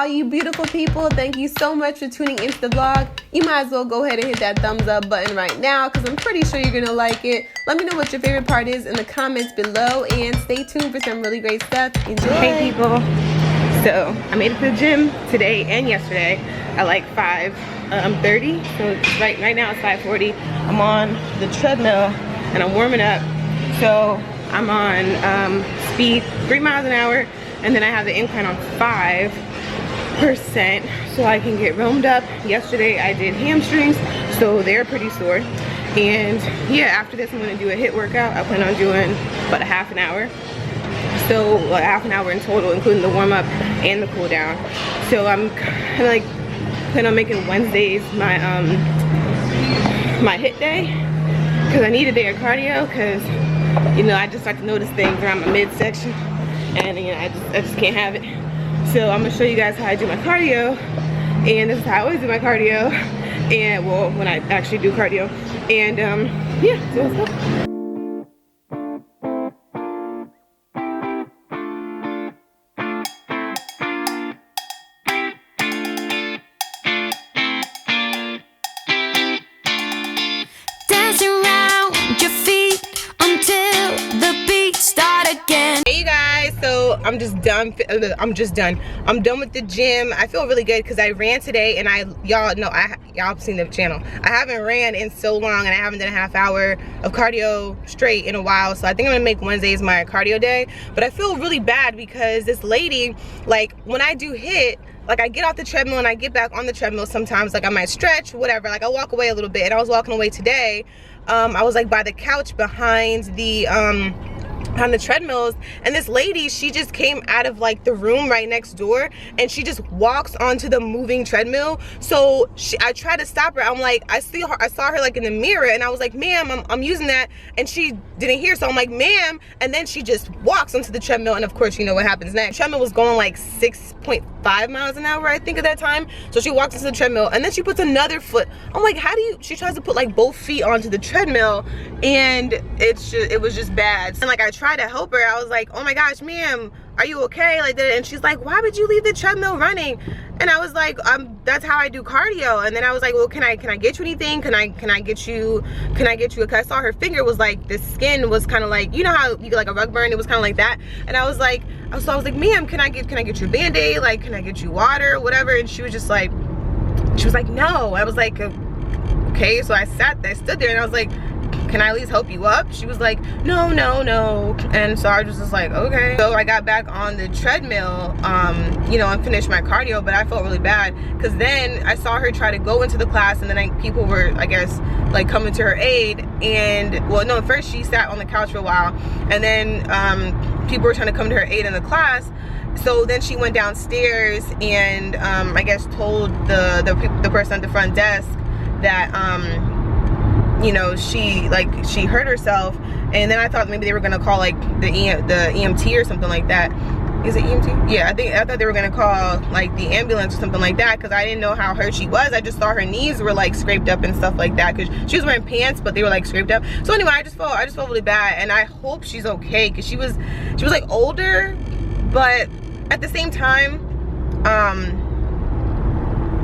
all you beautiful people, thank you so much for tuning into the vlog. You might as well go ahead and hit that thumbs up button right now because I'm pretty sure you're gonna like it. Let me know what your favorite part is in the comments below and stay tuned for some really great stuff. Enjoy. Hey people, so I made it to the gym today and yesterday at like 5:30. So right now it's 5:40. I'm on the treadmill and I'm warming up. So I'm on speed 3 miles an hour, and then I have the incline on 5% so I can get roamed up. Yesterday I did hamstrings, so they're pretty sore. And yeah, after this I'm gonna do a HIIT workout. I plan on doing about a half an hour. So like half an hour in total, including the warm up and the cool down. So I'm kind of like plan on making Wednesdays my my HIIT day, because I need a day of cardio, because you know I just start to notice things around my midsection, and you know I just can't have it. So I'm gonna show you guys how I do my cardio, and this is how I always do my cardio, and well, when I actually do cardio. And yeah, so let's go. Hey you guys, so I'm done with the gym. I feel really good because I ran today, and y'all have seen the channel. I haven't ran in so long, and I haven't done a half hour of cardio straight in a while, so I think I'm gonna make Wednesdays my cardio day. But I feel really bad because this lady, like when I do HIIT, like I get off the treadmill and I get back on the treadmill sometimes, like I might stretch, whatever, like I walk away a little bit. And I was walking away today, I was like by the couch behind the on the treadmills, and this lady, she just came out of like the room right next door, and she just walks onto the moving treadmill. So I tried to stop her. I'm like, I saw her like in the mirror, and I was like, ma'am, I'm using that, and she didn't hear. So I'm like, ma'am, and then she just walks onto the treadmill, and of course you know what happens next. The treadmill was going like 6.5 miles an hour, I think, at that time. So she walks into the treadmill, and then she puts another foot. I'm like, how do you? She tries to put like both feet onto the treadmill, and it was just bad. And like I tried to help her. I was like, oh my gosh, ma'am, are you okay? Like that. And she's like, why would you leave the treadmill running? And I was like, that's how I do cardio. And then I was like, well, can I get you anything? Can I get you, because I saw her finger was like, the skin was kind of like, you know how you get like a rug burn? It was kind of like that. And I was like, ma'am, can I get you a Band-Aid? Like, can I get you water, whatever? And she was like, no. I was like, okay. So I stood there, and I was like, can I at least help you up? She was like, no. And so I was just like, okay. So I got back on the treadmill, you know, and finished my cardio, but I felt really bad because then I saw her try to go into the class, and then people were, I guess, like coming to her aid. And well, no, first she sat on the couch for a while, and then people were trying to come to her aid in the class. So then she went downstairs and I guess told the person at the front desk that you know, she hurt herself. And then I thought maybe they were gonna call like the EMT or something like that. Is it EMT? Yeah, I thought they were gonna call like the ambulance or something like that, because I didn't know how hurt she was. I just saw her knees were like scraped up and stuff like that, because she was wearing pants, but they were like scraped up. So anyway, I just felt really bad, and I hope she's okay, because she was like older, but at the same time,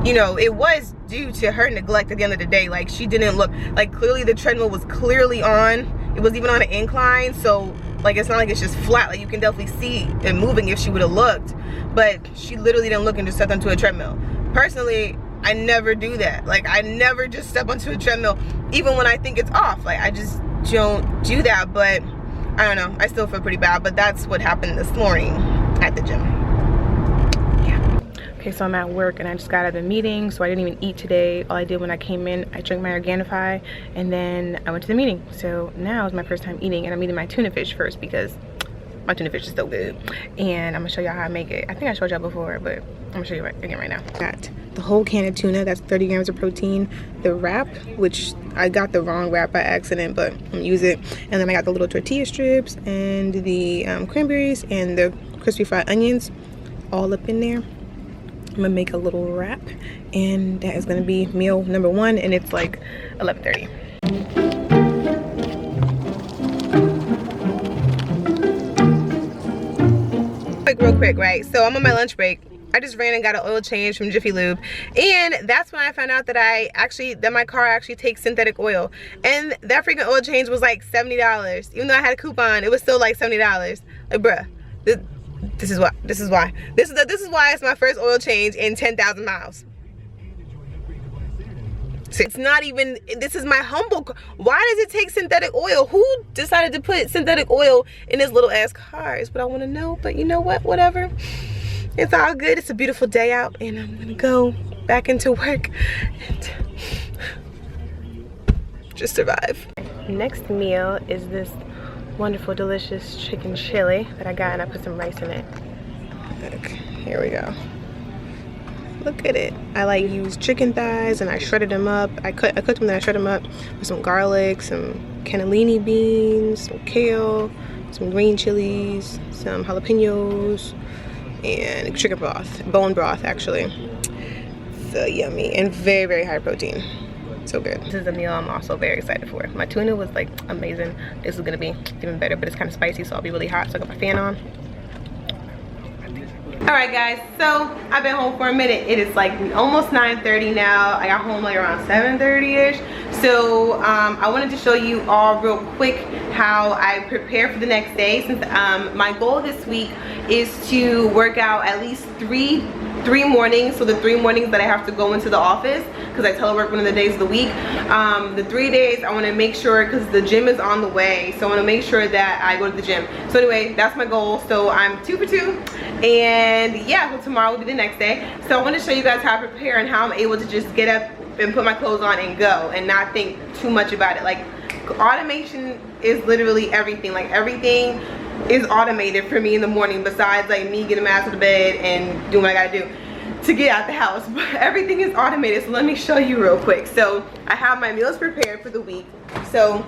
you know, it was due to her neglect at the end of the day. Like, she didn't look, like, clearly the treadmill was clearly on. It was even on an incline, so like it's not like it's just flat. Like, you can definitely see it moving if she would have looked, but she literally didn't look and just stepped onto a treadmill. Personally, I never do that. Like, I never just step onto a treadmill, even when I think it's off. Like, I just don't do that. But I don't know, I still feel pretty bad. But that's what happened this morning at the gym. Okay, so I'm at work and I just got out of the meeting, so I didn't even eat today. All I did when I came in, I drank my Organifi, and then I went to the meeting. So now is my first time eating, and I'm eating my tuna fish first because my tuna fish is so good. And I'm gonna show y'all how I make it. I think I showed y'all before, but I'm gonna show you again right now. Got the whole can of tuna, that's 30 grams of protein. The wrap, which I got the wrong wrap by accident, but I'm gonna use it. And then I got the little tortilla strips and the cranberries and the crispy fried onions all up in there. I'm gonna make a little wrap, and that is gonna be meal number 1, and it's like 11:30. Real quick, right? So I'm on my lunch break, I just ran and got an oil change from Jiffy Lube, and that's when I found out that my car actually takes synthetic oil, and that freaking oil change was like $70. Even though I had a coupon, it was still like $70. Like, bruh, this is why it's my first oil change in 10,000 miles. It's not even, this is my humble car. Why does it take synthetic oil? Who decided to put synthetic oil in this little ass car is what I want to know. But you know what, whatever, it's all good. It's a beautiful day out, and I'm gonna go back into work and just survive. Next meal is this wonderful delicious chicken chili that I got, and I put some rice in it. Okay, here we go. Look at it. I like used chicken thighs and I shredded them up. I cooked them, then I shredded them up with some garlic, some cannellini beans, some kale, some green chilies, some jalapenos, and chicken broth, bone broth actually. So yummy and very, very high protein. So good. This is a meal I'm also very excited for. My tuna was like amazing. This is gonna be even better, but it's kind of spicy, so I'll be really hot. So I got my fan on. Alright guys, so I've been home for a minute. It is like almost 9:30 now. I got home like around 7:30ish. So I wanted to show you all real quick how I prepare for the next day, since my goal this week is to work out at least three mornings. So the 3 mornings that I have to go into the office, because I telework one of the days of the week, the 3 days I want to make sure, because the gym is on the way, so I want to make sure that I go to the gym. So anyway, that's my goal. So I'm 2 for 2, and yeah, so tomorrow will be the next day. So I want to show you guys how I prepare and how I'm able to just get up and put my clothes on and go and not think too much about it. Like, automation is literally everything. Like, everything is automated for me in the morning, besides like me getting my ass out of bed and doing what I gotta do to get out the house. But everything is automated, so let me show you real quick. So I have my meals prepared for the week. So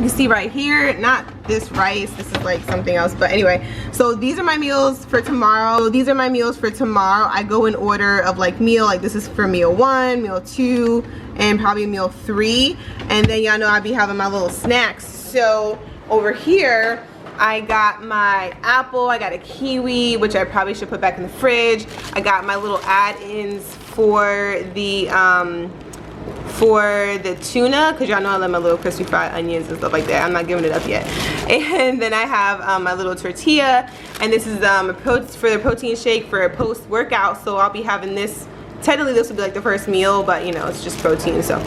you see right here, not this rice, this is like something else, but anyway, so these are my meals for tomorrow. These are my meals for tomorrow. I go in order of like meal, like this is for meal 1, meal 2, and probably meal 3, and then y'all know I'll be having my little snacks. So over here I got my apple, I got a kiwi, which I probably should put back in the fridge. I got my little add-ins for the tuna, because y'all know I love my little crispy fried onions and stuff like that. I'm not giving it up yet. And then I have my little tortilla, and this is for the protein shake for a post-workout. So I'll be having this. Technically this will be like the first meal, but you know, it's just protein, so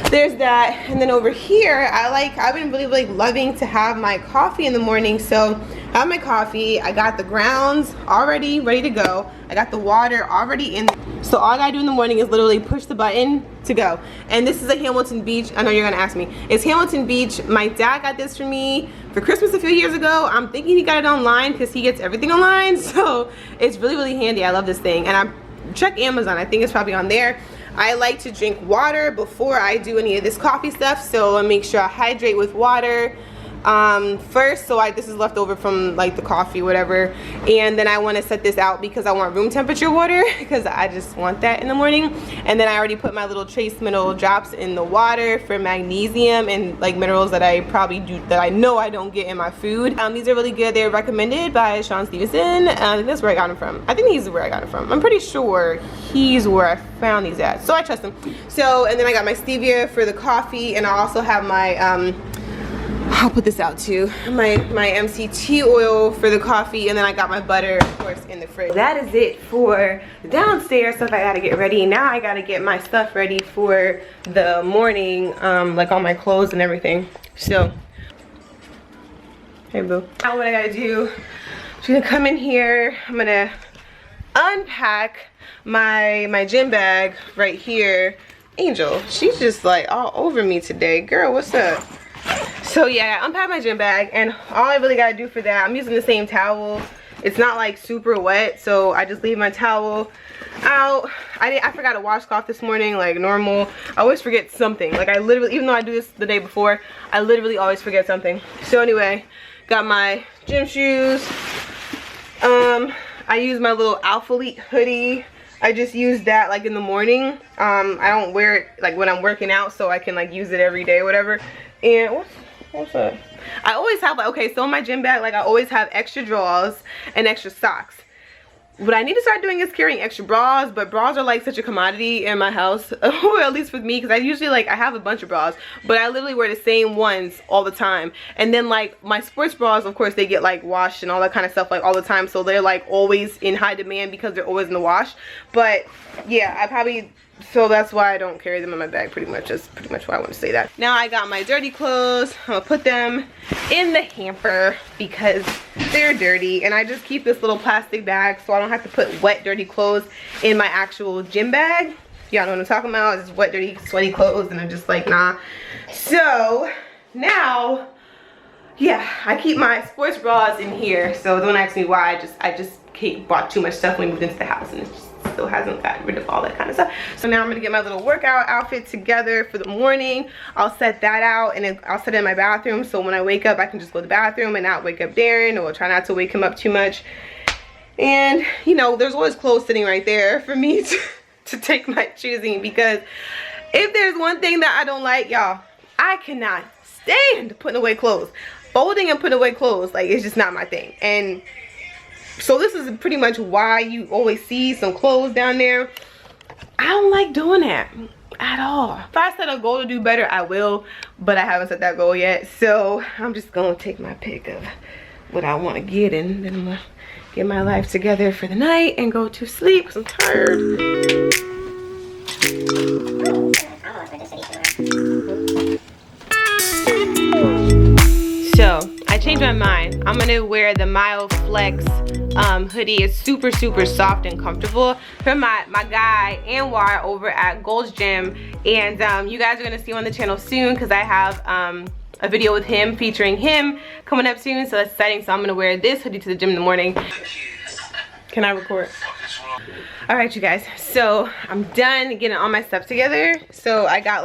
there's that. And then over here, I've been really loving to have my coffee in the morning. So I have my coffee, I got the grounds already ready to go, I got the water already in. So all I gotta do in the morning is literally push the button to go. And this is a Hamilton Beach. I know you're gonna ask me, it's Hamilton Beach. My dad got this for me for Christmas a few years ago. I'm thinking he got it online because he gets everything online, so it's really handy. I love this thing, and I check Amazon, I think it's probably on there. I like to drink water before I do any of this coffee stuff, so I make sure I hydrate with water first. So this is left over from like the coffee, whatever, and then I want to set this out because I want room temperature water, because I just want that in the morning. And then I already put my little trace mineral drops in the water for magnesium and like minerals that I know I don't get in my food. These are really good. They're recommended by Sean Stevenson. I think that's where I got them from. I think he's where I got it from. I'm pretty sure he's where I found these at, so I trust him. So, and then I got my stevia for the coffee, and I also have my I'll put this out too, my MCT oil for the coffee, and then I got my butter, of course, in the fridge. That is it for the downstairs stuff I gotta get ready. Now I gotta get my stuff ready for the morning, like all my clothes and everything. So, hey boo. Now what I gotta do, I'm gonna come in here, I'm gonna unpack my gym bag right here. Angel, she's just like all over me today. Girl, what's up? So yeah, I unpacked my gym bag, and all I really gotta do for that, I'm using the same towel. It's not like super wet, so I just leave my towel out. I forgot to washcloth this morning like normal. I always forget something. Like I literally, even though I do this the day before, I literally always forget something. So anyway, got my gym shoes. I use my little Alphalete hoodie. I just use that like in the morning. I don't wear it like when I'm working out, so I can like use it every day or whatever. And what's up? I always have like, okay, so in my gym bag, like I always have extra drawers and extra socks. what I need to start doing is carrying extra bras, but bras are like such a commodity in my house, or at least with me, because I usually like, I have a bunch of bras, but I literally wear the same ones all the time. And then like my sports bras, of course, they get like washed and all that kind of stuff like all the time, so they're like always in high demand because they're always in the wash. But yeah, I probably, so that's why I don't carry them in my bag, pretty much. That's pretty much why I want to say that. Now I got my dirty clothes. I'm gonna put them in the hamper because they're dirty, and I just keep this little plastic bag so I don't have to put wet, dirty clothes in my actual gym bag. Y'all know what I'm talking about. It's wet, dirty, sweaty clothes, and I'm just like, nah. So now, yeah, I keep my sports bras in here. So don't ask me why. I just bought too much stuff when we moved into the house, and it's just still hasn't gotten rid of all that kind of stuff. So now I'm gonna get my little workout outfit together for the morning. I'll set that out, and then I'll set it in my bathroom, so when I wake up I can just go to the bathroom and not wake up Darren, or try not to wake him up too much. And you know, there's always clothes sitting right there for me to take my choosing, because if there's one thing that I don't like, y'all, I cannot stand putting away clothes. Folding and putting away clothes, like, it's just not my thing. And so this is pretty much why you always see some clothes down there. I don't like doing that at all. If I set a goal to do better, I will, but I haven't set that goal yet. So I'm just gonna take my pick of what I want to get, and then I'm gonna get my life together for the night and go to sleep because I'm tired. So I changed my mind. I'm gonna wear the Mild Flex hoodie. It's super soft and comfortable from my guy Anwar over at Gold's Gym, and you guys are gonna see him on the channel soon because I have a video with him featuring him coming up soon, so that's exciting. So I'm gonna wear this hoodie to the gym in the morning. Can I record? All right, you guys, so I'm done getting all my stuff together. So I got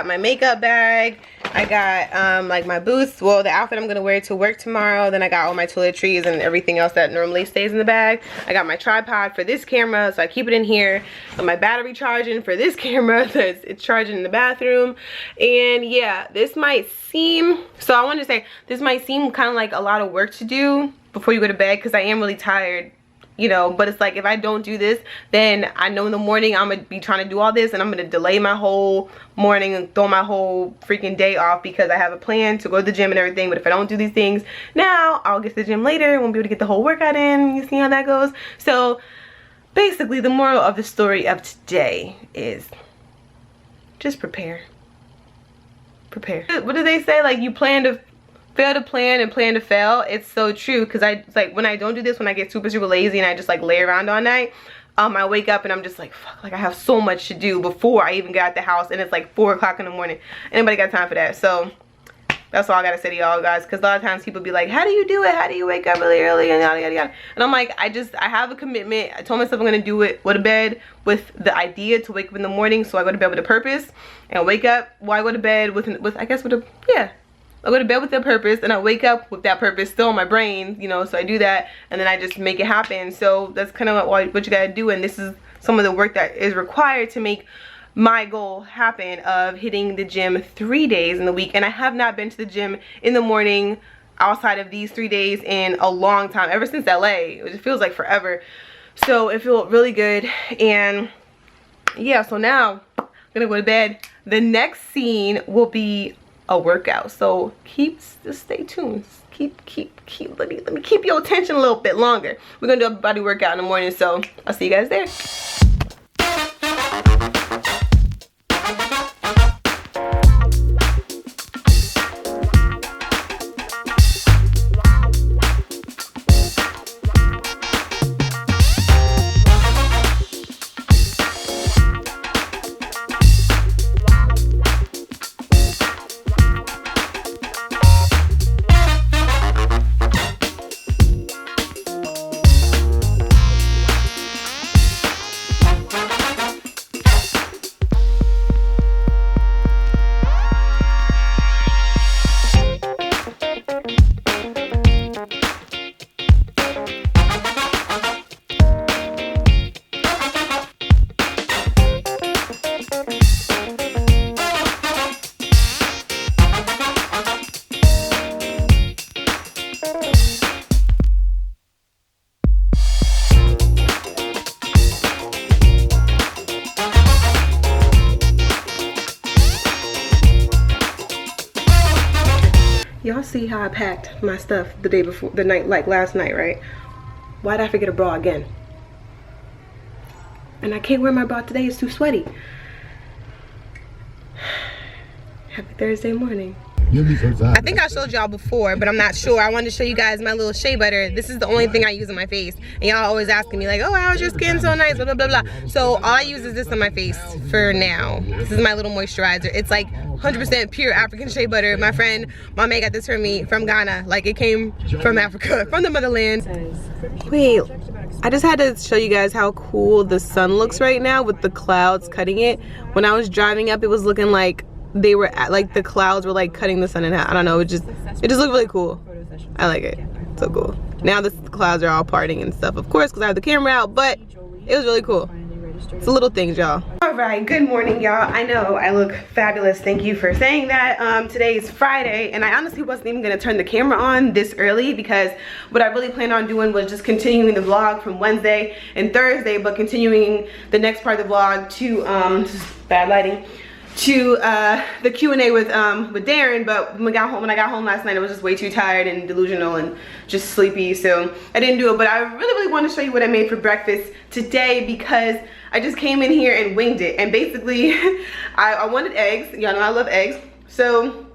my makeup bag, I got like my boots, well, the outfit I'm gonna wear to work tomorrow, then I got all my toiletries and everything else that normally stays in the bag. I got my tripod for this camera, so I keep it in here. Got my battery charging for this camera, so it's charging in the bathroom. And yeah, this might seem, so I wanted to say, this might seem kind of like a lot of work to do before you go to bed, because I am really tired, you know, but it's like, if I don't do this, then I know in the morning I'm gonna be trying to do all this, and I'm gonna delay my whole morning and throw my whole freaking day off because I have a plan to go to the gym and everything. But if I don't do these things now, I'll get to the gym later, won't be able to get the whole workout in. You see how that goes? So basically the moral of the story of today is just prepare. What do they say? Like, you plan to fail to plan and plan to fail. It's so true, because it's like, when I don't do this, when I get super lazy and I just like lay around all night, I wake up and I'm just like, fuck, like I have so much to do before I even get out the house, and it's like 4 o'clock in the morning. Anybody got time for that? So that's all I gotta say to y'all guys, because a lot of times people be like, how do you do it? How do you wake up really early and yada yada yada? And I'm like, I have a commitment. I told myself I'm gonna do it, go to bed with the idea to wake up in the morning, so I go to bed with a purpose, and wake up while I go to bed with I guess with a, yeah, I go to bed with a purpose, and I wake up with that purpose still in my brain, you know. So I do that, and then I just make it happen. So that's kind of what you gotta do, and this is some of the work that is required to make my goal happen of hitting the gym 3 days in the week. And I have not been to the gym in the morning outside of these 3 days in a long time, ever since LA. It feels like forever. So it felt really good. And yeah, so now I'm gonna go to bed. The next scene will be a workout, so just stay tuned. Let me keep your attention a little bit longer. We're gonna do a body workout in the morning, so I'll see you guys there. y'all see how I packed my stuff the night, like last night, right? Why did I forget a bra again? And I can't wear my bra today, it's too sweaty. Happy Thursday morning. I think I showed y'all before, but I'm not sure. I wanted to show you guys my little shea butter. This is the only thing I use on my face. And y'all always asking me like, oh, how's your skin so nice, blah, blah, blah, blah. So all I use is this on my face for now. This is my little moisturizer. It's like 100% pure African shea butter. My friend, my mate got this for me from Ghana. Like it came from Africa, from the motherland. Wait, I just had to show you guys how cool the sun looks right now with the clouds cutting it. When I was driving up, it was looking like they were like the clouds were like cutting the sun in half. I don't know, it just looked really cool. I like it. So cool. Now the clouds are all parting and stuff, of course, because I have the camera out, but it was really cool. It's the little things, y'all. All right, good morning, y'all. I know I look fabulous. Thank you for saying that. Today is Friday, and I honestly wasn't even gonna turn the camera on this early because what I really planned on doing was just continuing the vlog from Wednesday and Thursday, but continuing the next part of the vlog to bad lighting, to the Q&A with Darren. But when I got home last night, I was just way too tired and delusional and just sleepy, so I didn't do it. But I really want to show you what I made for breakfast today because I just came in here and winged it. And basically I wanted eggs. Y'all know I love eggs, so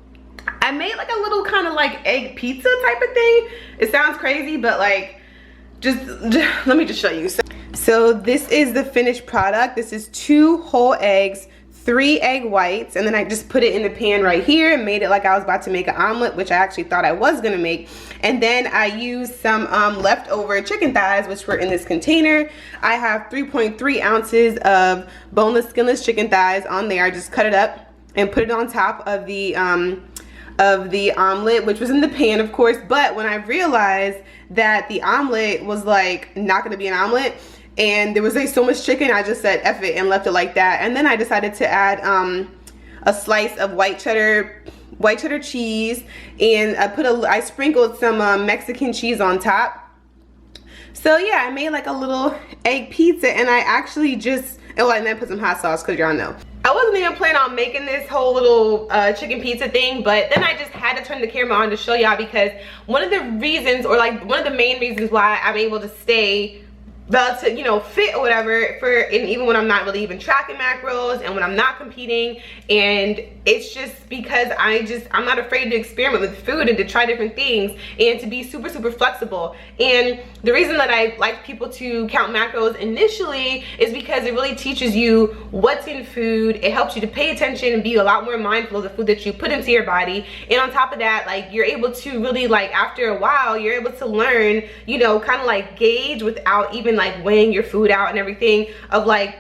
I made like a little kind of like egg pizza type of thing. It sounds crazy, but like just let me just show you. So this is the finished product. This is 2 whole eggs, 3 egg whites, and then I just put it in the pan right here and made it like I was about to make an omelet, which I actually thought I was gonna make. And then I used some leftover chicken thighs, which were in this container. I have 3.3 ounces of boneless, skinless chicken thighs on there. I just cut it up and put it on top of the omelet, which was in the pan, of course. But when I realized that the omelet was like not gonna be an omelet, and there was like so much chicken, I just said F it and left it like that. And then I decided to add a slice of white cheddar cheese, and I sprinkled some Mexican cheese on top. So yeah, I made like a little egg pizza, and I actually just, and then I put some hot sauce because y'all know. I wasn't even planning on making this whole little chicken pizza thing, but then I just had to turn the camera on to show y'all because one of the reasons, or like one of the main reasons why I'm able to stay relative, you know, fit or whatever, and even when I'm not really even tracking macros and when I'm not competing, and it's just because I'm not afraid to experiment with food and to try different things and to be super flexible. And the reason that I like people to count macros initially is because it really teaches you what's in food. It helps you to pay attention and be a lot more mindful of the food that you put into your body. And on top of that, like, you're able to really, like, after a while, you're able to learn, you know, kind of like gauge without even like weighing your food out and everything, of like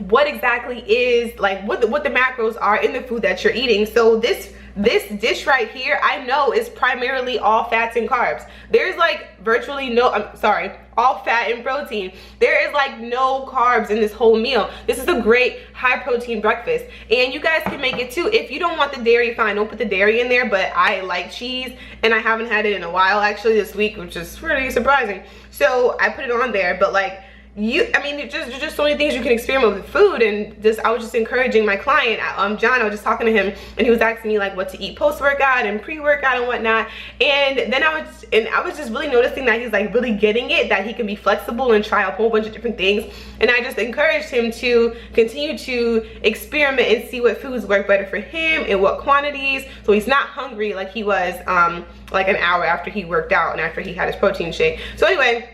what exactly is like what the macros are in the food that you're eating. So this dish right here, I know, is primarily all fats and carbs. There's like virtually no, all fat and protein. There is like no carbs in this whole meal. This is a great high protein breakfast, and you guys can make it too. If you don't want the dairy, fine, don't put the dairy in there, but I like cheese and I haven't had it in a while actually this week, which is pretty surprising. So I put it on there, but like, I mean, there's just so many things you can experiment with food. And I was just encouraging my client, John. I was just talking to him, and he was asking me like what to eat post-workout and pre-workout and whatnot. And then I was just really noticing that he's like really getting it, that he can be flexible and try a whole bunch of different things. And I just encouraged him to continue to experiment and see what foods work better for him and what quantities, so he's not hungry like he was like an hour after he worked out and after he had his protein shake. So anyway,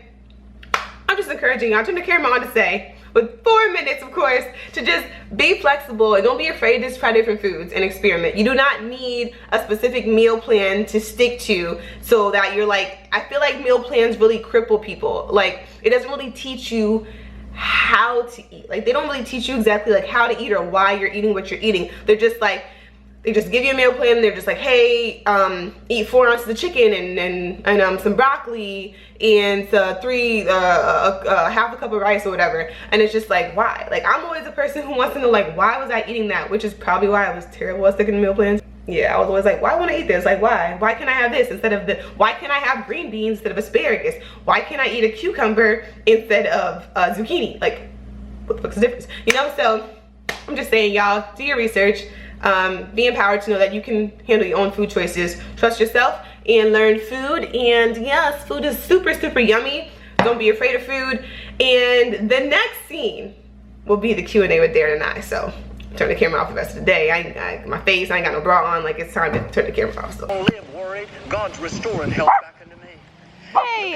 I'm just encouraging y'all, turn the camera on to say, with 4 minutes of course, to just be flexible and don't be afraid to try different foods and experiment. You do not need a specific meal plan to stick to, so that you're like, I feel like meal plans really cripple people. Like, it doesn't really teach you how to eat. Like, they don't really teach you exactly like how to eat or why you're eating what you're eating. They're just like, they just give you a meal plan. They're just like, hey, eat 4 ounces of chicken and some broccoli and half a cup of rice or whatever. And it's just like, why? Like, I'm always the person who wants to know, like, why was I eating that? Which is probably why I was terrible at sticking to meal plans. Yeah, I was always like, why would I eat this? Like, why? Why can't I have this instead of why can't I have green beans instead of asparagus? Why can't I eat a cucumber instead of zucchini? Like, what the fuck's the difference? You know, so I'm just saying, y'all, do your research. be empowered to know that you can handle your own food choices. Trust yourself and learn food. And yes, food is super, super yummy. Don't be afraid of food. And the next scene will be the Q&A with Darren and I. So turn the camera off the rest of the day. My face, I ain't got no bra on. Like, it's time to turn the camera off. So. Don't live worried. God's restoring health back into me. Hey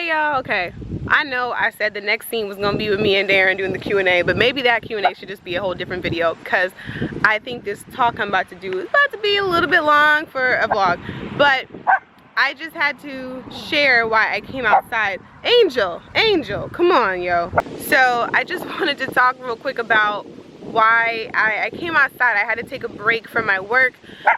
y'all. Okay, I know I said the next scene was gonna be with me and Darren doing the Q&A, but maybe that Q&A should just be a whole different video, because I think this talk I'm about to do is about to be a little bit long for a vlog. But I just had to share why I came outside. Angel, come on, yo. So I just wanted to talk real quick about why I came outside. I had to take a break from my work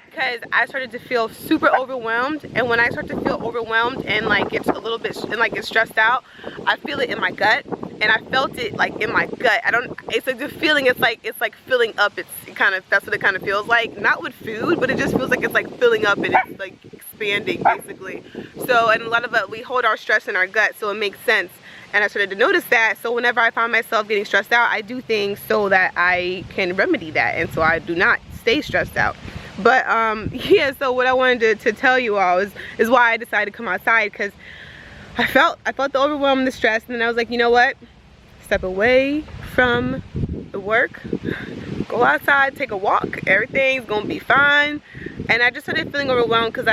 because I started to feel super overwhelmed. And when I start to feel overwhelmed and like get a little bit and like get stressed out, I feel it in my gut. And I felt it like in my gut. It's like the feeling, it's like filling up. That's what it kind of feels like. Not with food, but it just feels like it's like filling up and it's like expanding basically. So, and a lot of it, we hold our stress in our gut, so it makes sense. And I started to notice that. So whenever I find myself getting stressed out, I do things so that I can remedy that. And so I do not stay stressed out. But yeah, so what I wanted to tell you all is why I decided to come outside, because I felt the overwhelm and the stress, and then I was like, you know what? Step away from the work, go outside, take a walk, everything's gonna be fine. And I just started feeling overwhelmed because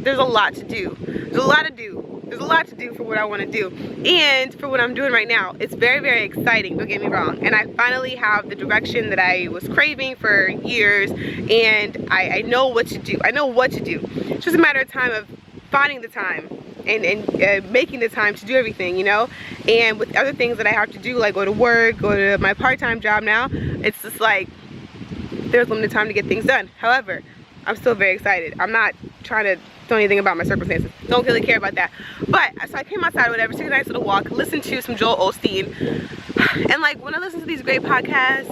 there's a lot to do. There's a lot to do for what I want to do and for what I'm doing right now. It's very, very exciting, don't get me wrong. And I finally have the direction that I was craving for years, and I know what to do. I know what to do. It's just a matter of time of finding the time and making the time to do everything, you know. And with other things that I have to do, like go to work, go to my part-time job now, it's just like there's limited time to get things done. However, I'm still very excited. I'm not trying to do anything about my circumstances. Don't really care about that. But so I came outside, whatever, took a nice little walk, listened to some Joel Osteen. And like when I listen to these great podcasts,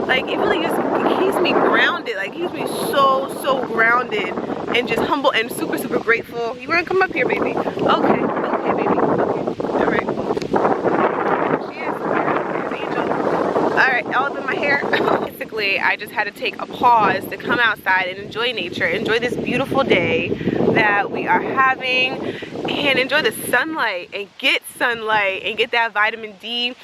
like it really just keeps me grounded. Like it keeps me so grounded and just humble and super, super grateful. You wanna come up here, baby? Okay, baby. Okay. All right. There she is. There's Angel. All right, all up in my hair. Basically, I just had to take a pause to come outside and enjoy nature, enjoy this beautiful day that we are having, and enjoy the sunlight and get that vitamin D.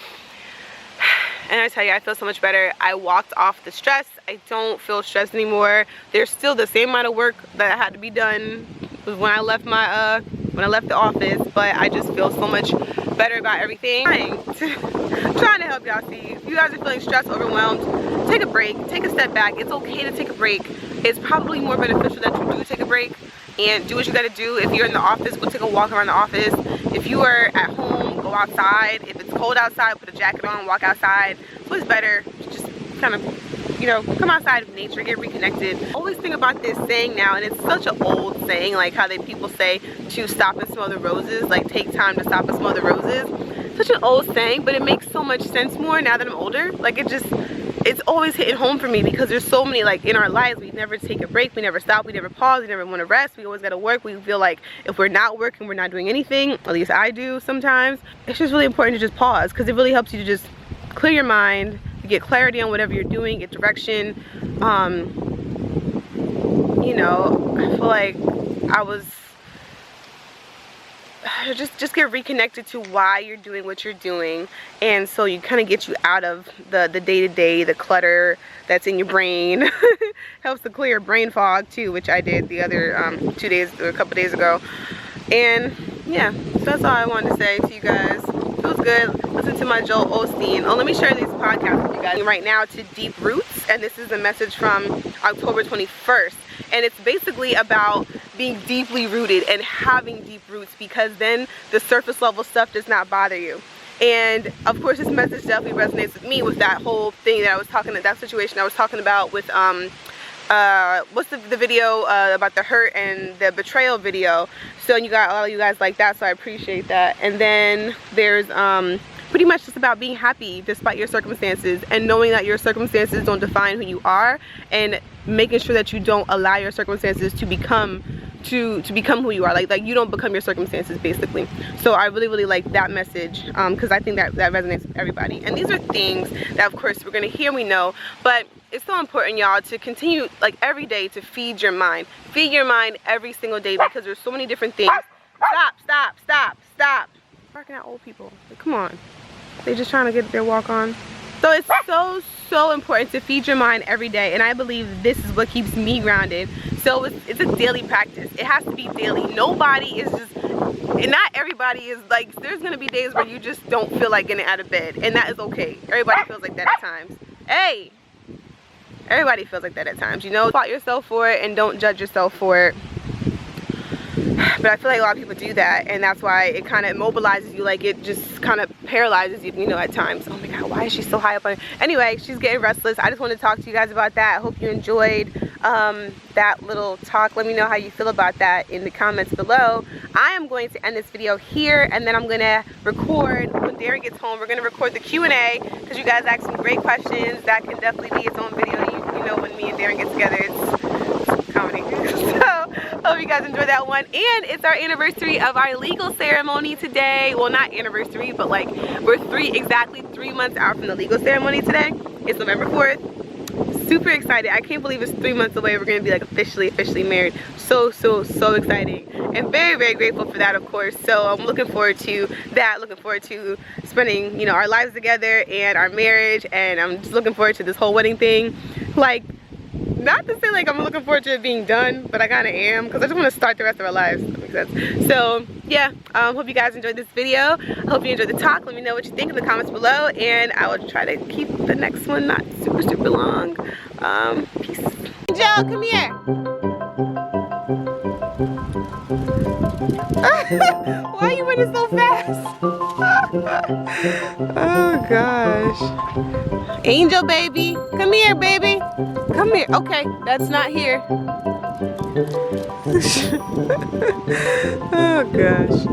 And I tell you, I feel so much better. I walked off the stress. I don't feel stressed anymore. There's still the same amount of work that had to be done when I left the office, but I just feel so much better about everything. Trying to help y'all see. If you guys are feeling stressed, overwhelmed, take a break, take a step back. It's okay to take a break. It's probably more beneficial that you do take a break and do what you gotta do. If you're in the office, go take a walk around the office. If you are at home, go outside. If it's cold outside, put a jacket on, walk outside. It's always better to just kind of, you know, come outside of nature, get reconnected. I always think about this saying now, and it's such an old saying, like how people say to stop and smell the roses, like take time to stop and smell the roses. Such an old saying, but it makes so much sense more now that I'm older. Like it's always hitting home for me, because there's so many, like in our lives, we never take a break, we never stop, we never pause, we never want to rest, we always gotta work. We feel like if we're not working, we're not doing anything. At least I do sometimes. It's just really important to just pause, because it really helps you to just clear your mind, you get clarity on whatever you're doing, get direction. You know, I feel like I was just get reconnected to why you're doing what you're doing, and so you kind of get you out of the day-to-day, the clutter that's in your brain. Helps to clear brain fog too, which I did the other 2 days or a couple days ago. And yeah, so that's all I wanted to say to you guys. Feels good. Listen to my Joel Osteen. Oh, let me share this podcast with you guys right now to Deep Roots, and this is a message from October 21st. And it's basically about being deeply rooted and having deep roots, because then the surface level stuff does not bother you. And of course this message definitely resonates with me, with that whole thing that I was talking, that situation I was talking about with what's the video about the hurt and the betrayal video. So you got a lot of you guys like that, so I appreciate that. And then there's pretty much just about being happy despite your circumstances, and knowing that your circumstances don't define who you are, and making sure that you don't allow your circumstances to become to become who you are. Like you don't become your circumstances, basically. So I really like that message, because I think that resonates with everybody. And these are things that of course we're gonna hear, we know, but it's so important, y'all, to continue like every day to feed your mind. Feed your mind every single day, because there's so many different things. Stop. Barking at old people. Like, come on. They just trying to get their walk on. So it's so important to feed your mind every day, and I believe this is what keeps me grounded. So it's a daily practice. It has to be daily. Nobody is just, and not everybody is like, there's gonna be days where you just don't feel like getting out of bed, and that is okay. Everybody feels like that at times. Hey, everybody feels like that at times, you know. Spot yourself for it and don't judge yourself for it. But I feel like a lot of people do that, and that's why it kind of immobilizes you. Like, it just kind of paralyzes you, you know, at times. Oh my god, why is she so high up on it? Anyway, she's getting restless. I just wanted to talk to you guys about that. I hope you enjoyed that little talk. Let me know how you feel about that in the comments below. I am going to end this video here, and then I'm gonna record when Darren gets home. We're gonna record the Q&A, because you guys asked some great questions. That can definitely be its own video. You know, when me and Darren get together, it's comedy. So hope you guys enjoyed that one. And it's our anniversary of our legal ceremony today. Well, not anniversary, but like we're exactly 3 months out from the legal ceremony today. It's November 4th. Super excited. I can't believe it's 3 months away. We're gonna be like officially married. So exciting, and very grateful for that, of course. So I'm looking forward to that. Looking forward to spending, you know, our lives together and our marriage, and I'm just looking forward to this whole wedding thing. Like, not to say like I'm looking forward to it being done, but I kind of am, because I just want to start the rest of our lives. That makes sense. So yeah, hope you guys enjoyed this video. I hope you enjoyed the talk. Let me know what you think in the comments below, and I will try to keep the next one not super long. Peace. Joe, come here. Why are you running so fast? Oh gosh. Angel baby, come here baby. Come here. Okay, that's not here. Oh gosh.